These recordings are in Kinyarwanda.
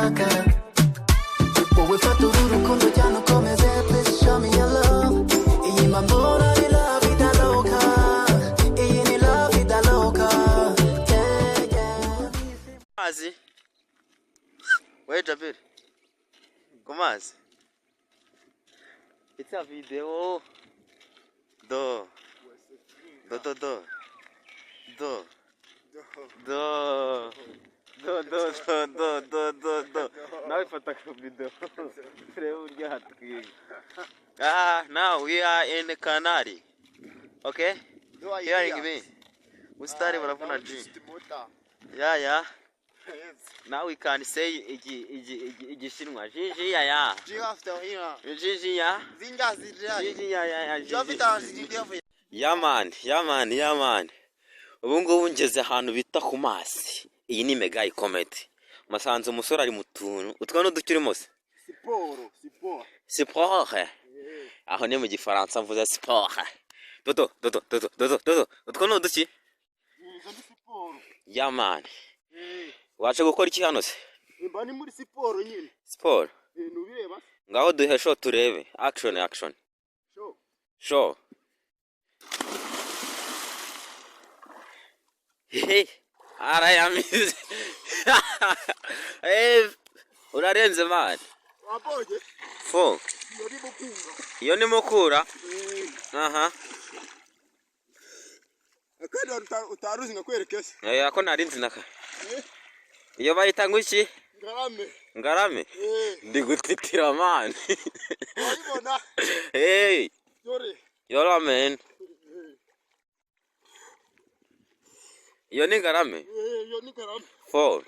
ushaka wowe fata uru rukundo cyane ukomeze please show me your love iyi mbona ni love idaloka iyi ni love idaloka mazi weja bere kumazi it's a video do now fata video now we are in the Canary. Okay, hearing me ustari baravuna G. Yeah. Now we can say igishinwa jiji ya jiji ya yaman ubu ngubu ngeze ahantu bita ku mazi. Iyi ni mega ikomete masanze umusore ari mu tuntu utwo n'udukirimo se sport aho ni mu gifaransa mvuze sport dodo utwo n'uduki yaman waje gukora iki hano se mba ni muri siporo nyine sport nubireba ngaho duhe show turebe action show arayamize urarenze man waboje fo iyo ni mukura aha akandi utaruzi ngakwereke se ako narinzi naka iyo bayita ngwiki ngarame ndi gutitira man wabibona yora man iyo ni ngarame fo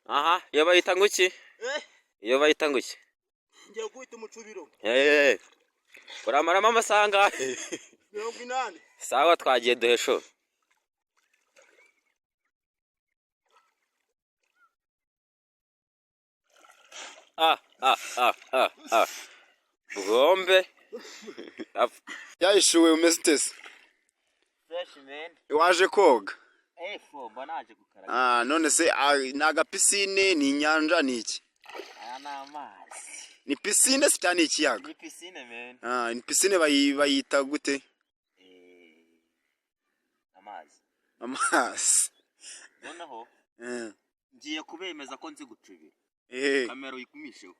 aha iyo bayita ngwiki iyo bayita ngwiki ngiye guhita umucubiro uramaramo amasanga 80 sawa twagiye duhesho Bugombe yayishuwe umeze utese fresh man waje koga fo banaje gukaraga none se naga piscine ni inyanja ni iki na amazi ni piscine se cyane ikiyaga ni piscine man ni piscine bayita gute amazi noneho ngiye kubemeza ko nzi gucubira kamera uyikumisheho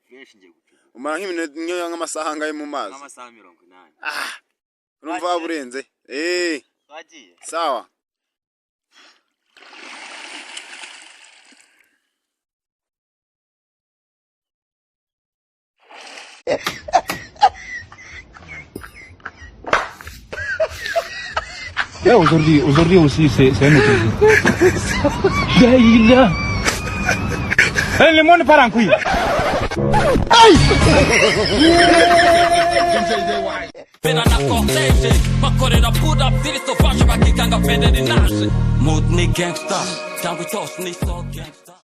fresh ngiye gucubira umara nk'iminota nk'amasaha angahe mu mazi nk'amasaha 80 urumva burenze twagiye sawa aujourd'hui aussi c'est un autre jour. Le monde part en couille. Pena na cortege, bakorera puda viri to fasha bakikanga federi naje. Mood ni gangsta, tangu toss ni so gangsta.